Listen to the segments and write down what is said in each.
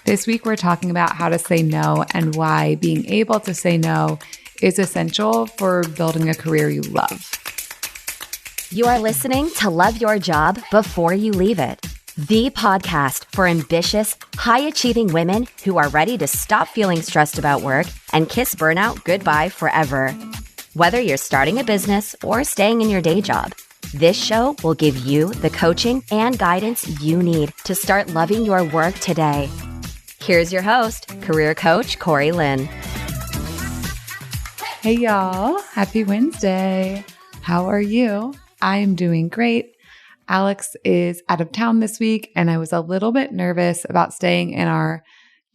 This week, we're talking about how to say no and why being able to say no is essential for building a career you love. You are listening to Love Your Job Before You Leave It, the podcast for ambitious, high-achieving women who are ready to stop feeling stressed about work and kiss burnout goodbye forever. Whether you're starting a business or staying in your day job, this show will give you the coaching and guidance you need to start loving your work today. Here's your host, career coach Corey Lynn. Hey y'all, happy Wednesday. How are you? I am doing great. Alex is out of town this week, and I was a little bit nervous about staying in our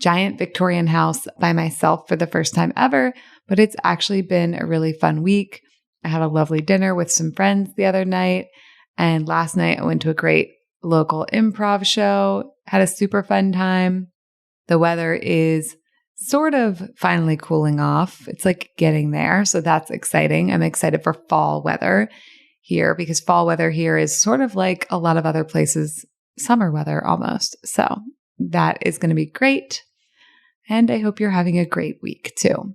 giant Victorian house by myself for the first time ever, but it's actually been a really fun week. I had a lovely dinner with some friends the other night, and last night I went to a great local improv show, had a super fun time. The weather is sort of finally cooling off. It's like getting there, so that's exciting. I'm excited for fall weather here because fall weather here is sort of like a lot of other places, summer weather almost. So that is going to be great. And I hope you're having a great week too.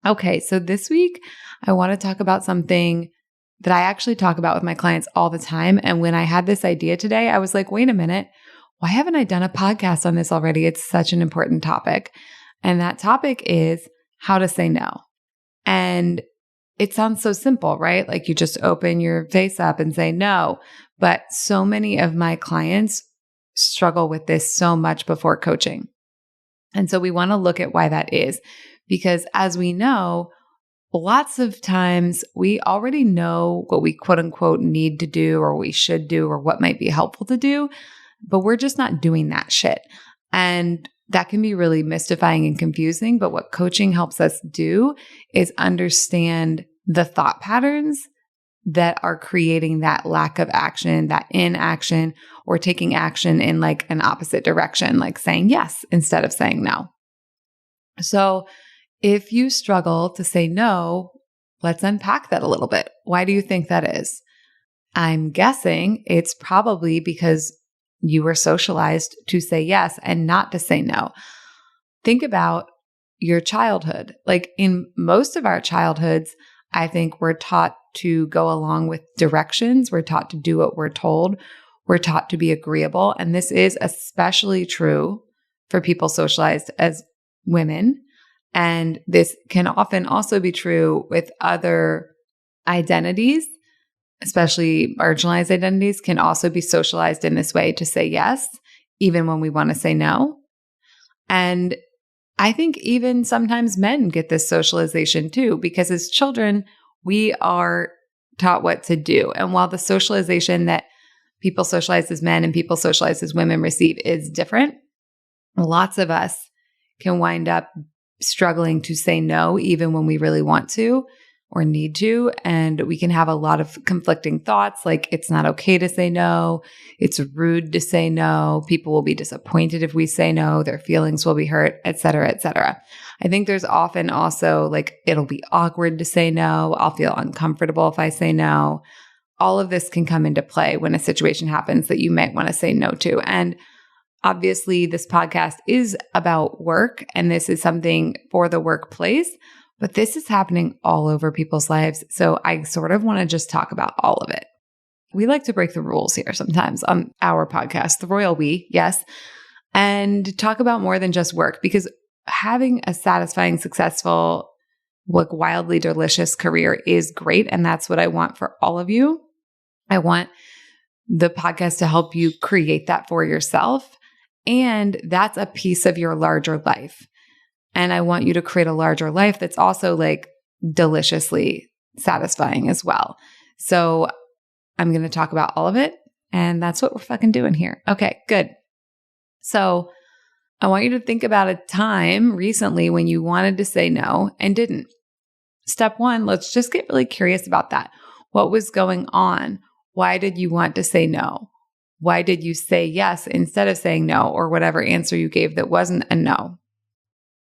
Okay, so this week I want to talk about something that I actually talk about with my clients all the time. And when I had this idea today, I was like, wait a minute, why haven't I done a podcast on this already? It's such an important topic. And that topic is how to say no. And it sounds so simple, right? Like you just open your face up and say no. But so many of my clients struggle with this so much before coaching. And so we want to look at why that is. Because as we know, lots of times we already know what we quote unquote need to do or we should do or what might be helpful to do, but we're just not doing that shit. And that can be really mystifying and confusing. But what coaching helps us do is understand the thought patterns that are creating that lack of action, that inaction, or taking action in like an opposite direction, like saying yes instead of saying no. So if you struggle to say no, let's unpack that a little bit. Why do you think that is? I'm guessing it's probably because you were socialized to say yes and not to say no. Think about your childhood. Like in most of our childhoods, I think we're taught to go along with directions. We're taught to do what we're told. We're taught to be agreeable. And this is especially true for people socialized as women. And this can often also be true with other identities, especially marginalized identities can also be socialized in this way to say yes, even when we want to say no. And I think even sometimes men get this socialization too, because as children, we are taught what to do. And while the socialization that people socialized as men and people socialized as women receive is different, lots of us can wind up struggling to say no, even when we really want to or need to. And we can have a lot of conflicting thoughts, like it's not okay to say no. It's rude to say no. People will be disappointed if we say no. Their feelings will be hurt, et cetera, et cetera. I think there's often also like, it'll be awkward to say no. I'll feel uncomfortable if I say no. All of this can come into play when a situation happens that you might want to say no to. And obviously this podcast is about work and this is something for the workplace. But this is happening all over people's lives. So I sort of want to just talk about all of it. We like to break the rules here sometimes on our podcast, the royal we, yes, and talk about more than just work because having a satisfying, successful, like wildly delicious career is great. And that's what I want for all of you. I want the podcast to help you create that for yourself. And that's a piece of your larger life. And I want you to create a larger life that's also like deliciously satisfying as well. So I'm going to talk about all of it. And that's what we're fucking doing here. Okay, good. So I want you to think about a time recently when you wanted to say no and didn't. Step one, let's just get really curious about that. What was going on? Why did you want to say no? Why did you say yes instead of saying no, or whatever answer you gave that wasn't a no?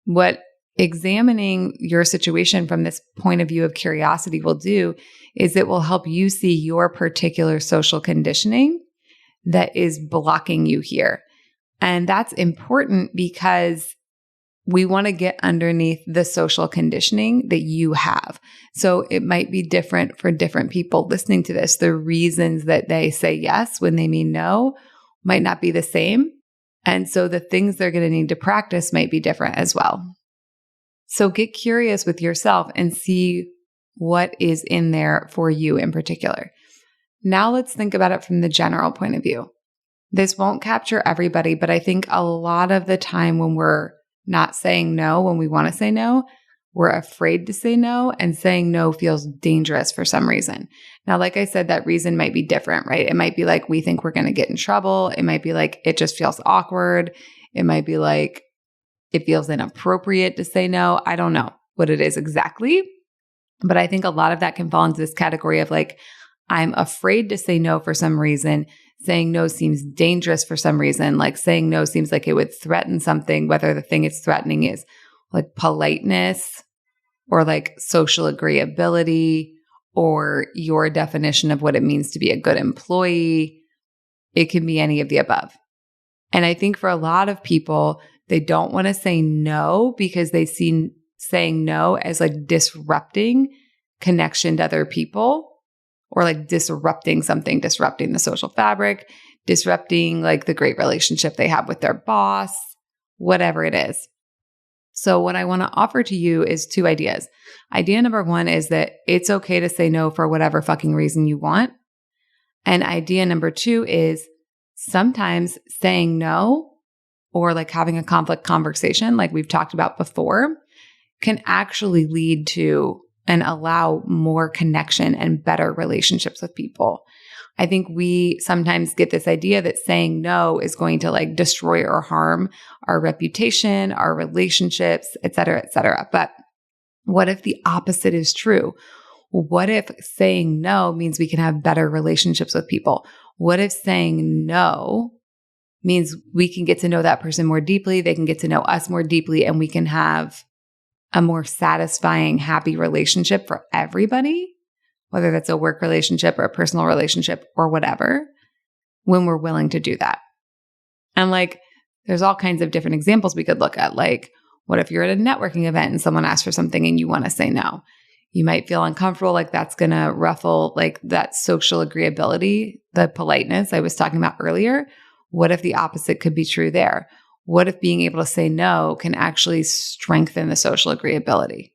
What examining your situation from this point of view of curiosity will do is it will help you see your particular social conditioning that is blocking you here. And that's important because we want to get underneath the social conditioning that you have. So it might be different for different people listening to this. The reasons that they say yes when they mean no might not be the same. And so the things they're going to need to practice might be different as well. So get curious with yourself and see what is in there for you in particular. Now let's think about it from the general point of view. This won't capture everybody, but I think a lot of the time when we're not saying no, when we want to say no, we're afraid to say no, and saying no feels dangerous for some reason. Now, like I said, that reason might be different, right? It might be like we think we're going to get in trouble. It might be like it just feels awkward. It might be like it feels inappropriate to say no. I don't know what it is exactly, but I think a lot of that can fall into this category of like, I'm afraid to say no for some reason. Saying no seems dangerous for some reason. Like saying no seems like it would threaten something, whether the thing it's threatening is like politeness or like social agreeability or your definition of what it means to be a good employee. It can be any of the above. And I think for a lot of people, they don't want to say no because they see saying no as like disrupting connection to other people. Or like disrupting something, disrupting the social fabric, disrupting like the great relationship they have with their boss, whatever it is. So what I want to offer to you is 2 ideas. Idea number 1 is that it's okay to say no for whatever fucking reason you want. And idea number 2 is sometimes saying no or like having a conflict conversation like we've talked about before can actually lead to and allow more connection and better relationships with people. I think we sometimes get this idea that saying no is going to like destroy or harm our reputation, our relationships, et cetera, et cetera. But what if the opposite is true? What if saying no means we can have better relationships with people? What if saying no means we can get to know that person more deeply, they can get to know us more deeply, and we can have a more satisfying, happy relationship for everybody, whether that's a work relationship or a personal relationship or whatever, when we're willing to do that. And like, there's all kinds of different examples we could look at. Like, what if you're at a networking event and someone asks for something and you want to say no? You might feel uncomfortable, like that's going to ruffle like that social agreeability, the politeness I was talking about earlier. What if the opposite could be true there? What if being able to say no can actually strengthen the social agreeability?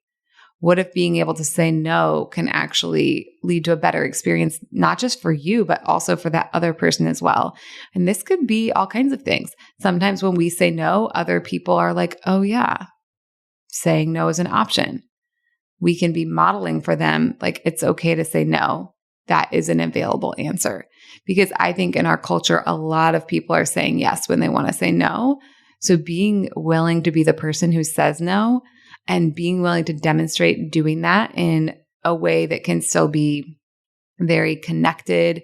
What if being able to say no can actually lead to a better experience, not just for you, but also for that other person as well? And this could be all kinds of things. Sometimes when we say no, other people are like, oh yeah, saying no is an option. We can be modeling for them, like it's okay to say no. That is an available answer. Because I think in our culture, a lot of people are saying yes when they want to say no. So being willing to be the person who says no and being willing to demonstrate doing that in a way that can still be very connected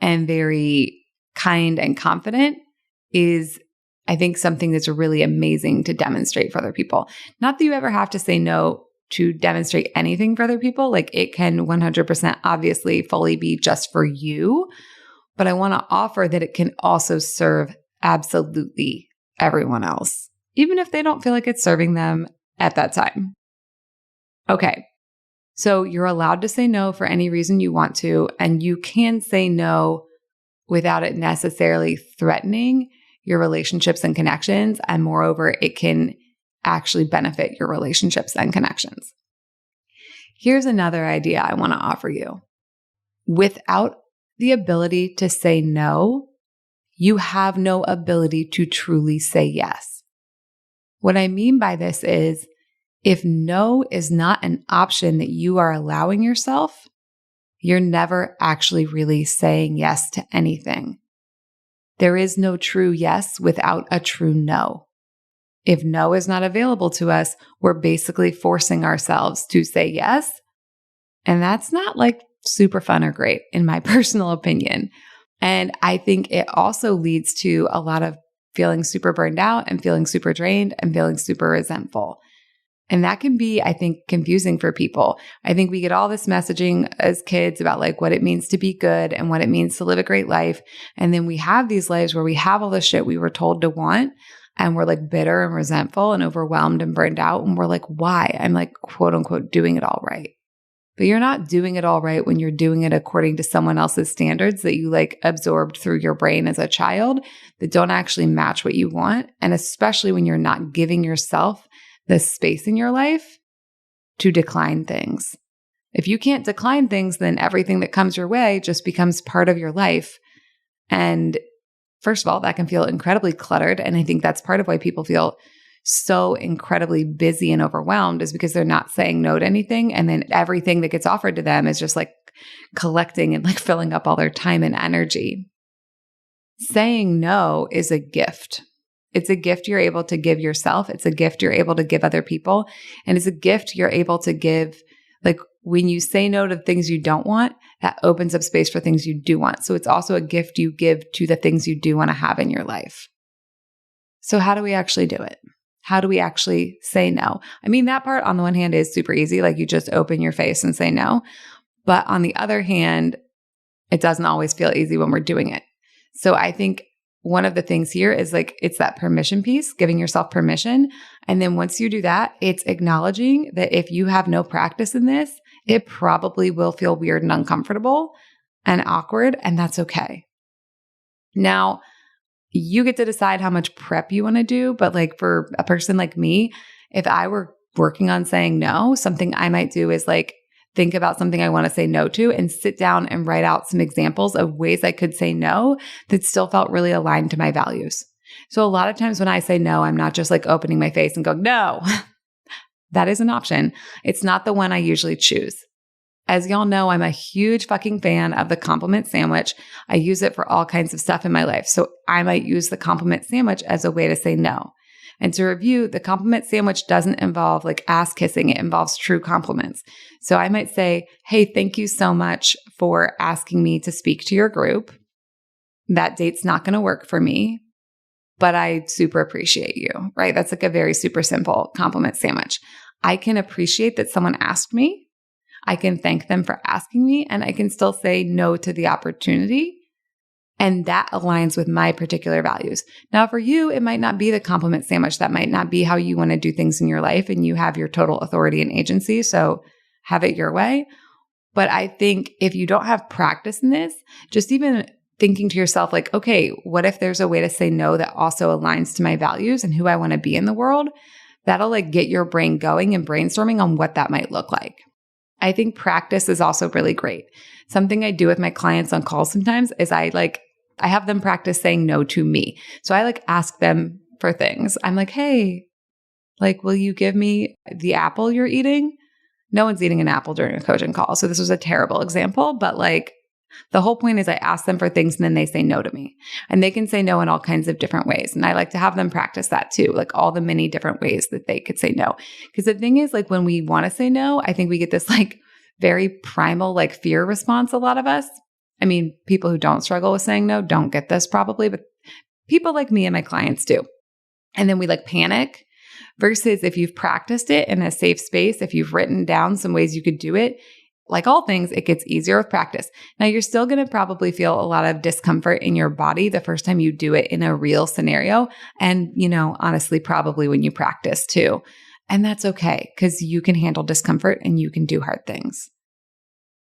and very kind and confident is, I think, something that's really amazing to demonstrate for other people. Not that you ever have to say no to demonstrate anything for other people. Like it can 100% obviously fully be just for you. But I want to offer that it can also serve absolutely everyone else, even if they don't feel like it's serving them at that time. Okay. So you're allowed to say no for any reason you want to, and you can say no without it necessarily threatening your relationships and connections. And moreover, it can actually benefit your relationships and connections. Here's another idea I want to offer you. Without the ability to say no, you have no ability to truly say yes. What I mean by this is, if no is not an option that you are allowing yourself, you're never actually really saying yes to anything. There is no true yes without a true no. If no is not available to us, we're basically forcing ourselves to say yes. And that's not like super fun or great, in my personal opinion. And I think it also leads to a lot of feeling super burned out and feeling super drained and feeling super resentful. And that can be, I think, confusing for people. I think we get all this messaging as kids about like what it means to be good and what it means to live a great life. And then we have these lives where we have all the shit we were told to want. And we're like bitter and resentful and overwhelmed and burned out. And we're like, why? I'm like, quote unquote, doing it all right. But you're not doing it all right when you're doing it according to someone else's standards that you like absorbed through your brain as a child that don't actually match what you want. And especially when you're not giving yourself the space in your life to decline things. If you can't decline things, then everything that comes your way just becomes part of your life. And first of all, that can feel incredibly cluttered. And I think that's part of why people feel so incredibly busy and overwhelmed is because they're not saying no to anything. And then everything that gets offered to them is just like collecting and like filling up all their time and energy. Saying no is a gift. It's a gift you're able to give yourself. It's a gift you're able to give other people. And it's a gift you're able to give. Like when you say no to things you don't want, that opens up space for things you do want. So it's also a gift you give to the things you do want to have in your life. So how do we actually do it? How do we actually say no? I mean, that part on the one hand is super easy. Like you just open your face and say no. But on the other hand, it doesn't always feel easy when we're doing it. So I think one of the things here is like, it's that permission piece, giving yourself permission. And then once you do that, it's acknowledging that if you have no practice in this, it probably will feel weird and uncomfortable and awkward, and that's okay. Now, you get to decide how much prep you want to do, but like for a person like me, if I were working on saying no, something I might do is like think about something I want to say no to and sit down and write out some examples of ways I could say no that still felt really aligned to my values. So a lot of times when I say no, I'm not just like opening my face and going, no. That is an option. It's not the one I usually choose. As y'all know, I'm a huge fucking fan of the compliment sandwich. I use it for all kinds of stuff in my life. So I might use the compliment sandwich as a way to say no. And to review, the compliment sandwich doesn't involve like ass kissing. It involves true compliments. So I might say, hey, thank you so much for asking me to speak to your group. That date's not going to work for me, but I super appreciate you, right? That's like a very super simple compliment sandwich. I can appreciate that someone asked me. I can thank them for asking me, and I can still say no to the opportunity. And that aligns with my particular values. Now, for you, it might not be the compliment sandwich. That might not be how you want to do things in your life, and you have your total authority and agency. So have it your way. But I think if you don't have practice in this, just even thinking to yourself like, okay, what if there's a way to say no that also aligns to my values and who I want to be in the world? That'll like get your brain going and brainstorming on what that might look like. I think practice is also really great. Something I do with my clients on calls sometimes is I have them practice saying no to me. So I like ask them for things. I'm like, hey, like, will you give me the apple you're eating? No one's eating an apple during a coaching call. So this was a terrible example, but like the whole point is I ask them for things and then they say no to me. And they can say no in all kinds of different ways. And I like to have them practice that too, like all the many different ways that they could say no. Because the thing is, like when we want to say no, I think we get this like very primal like fear response, a lot of us. I mean, people who don't struggle with saying no don't get this probably, but people like me and my clients do. And then we like panic versus if you've practiced it in a safe space, if you've written down some ways you could do it, like all things, it gets easier with practice. Now, you're still going to probably feel a lot of discomfort in your body the first time you do it in a real scenario. And, you know, honestly, probably when you practice too. And that's okay because you can handle discomfort and you can do hard things.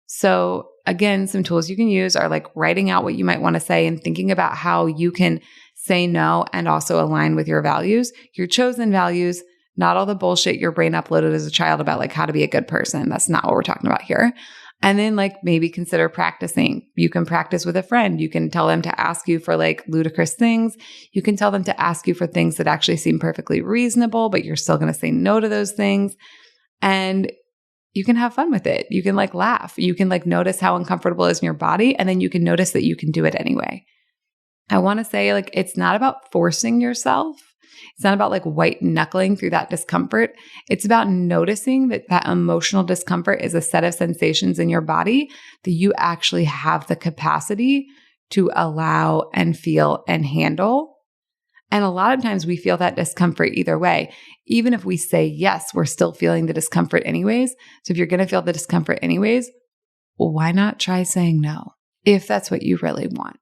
So again, some tools you can use are like writing out what you might want to say and thinking about how you can say no and also align with your values, your chosen values, not all the bullshit your brain uploaded as a child about like how to be a good person. That's not what we're talking about here. And then like maybe consider practicing. You can practice with a friend. You can tell them to ask you for like ludicrous things. You can tell them to ask you for things that actually seem perfectly reasonable, but you're still going to say no to those things. And you can have fun with it. You can like laugh. You can like notice how uncomfortable it is in your body. And then you can notice that you can do it anyway. I want to say like, it's not about forcing yourself. It's not about like white knuckling through that discomfort. It's about noticing that that emotional discomfort is a set of sensations in your body that you actually have the capacity to allow and feel and handle. And a lot of times we feel that discomfort either way. Even if we say yes, we're still feeling the discomfort anyways. So if you're going to feel the discomfort anyways, well, why not try saying no if that's what you really want?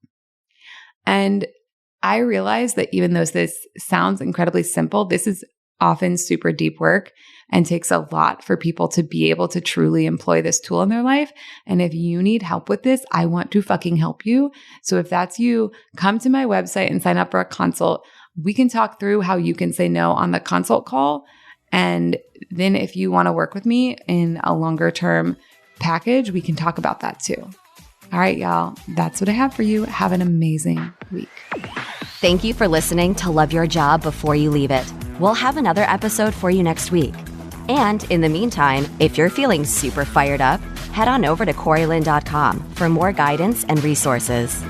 And I realize that even though this sounds incredibly simple, this is often super deep work and takes a lot for people to be able to truly employ this tool in their life. And if you need help with this, I want to fucking help you. So if that's you, come to my website and sign up for a consult. We can talk through how you can say no on the consult call. And then if you want to work with me in a longer term package, we can talk about that too. All right, y'all, that's what I have for you. Have an amazing week. Thank you for listening to Love Your Job Before You Leave It. We'll have another episode for you next week. And in the meantime, if you're feeling super fired up, head on over to CoreyLynn.com for more guidance and resources.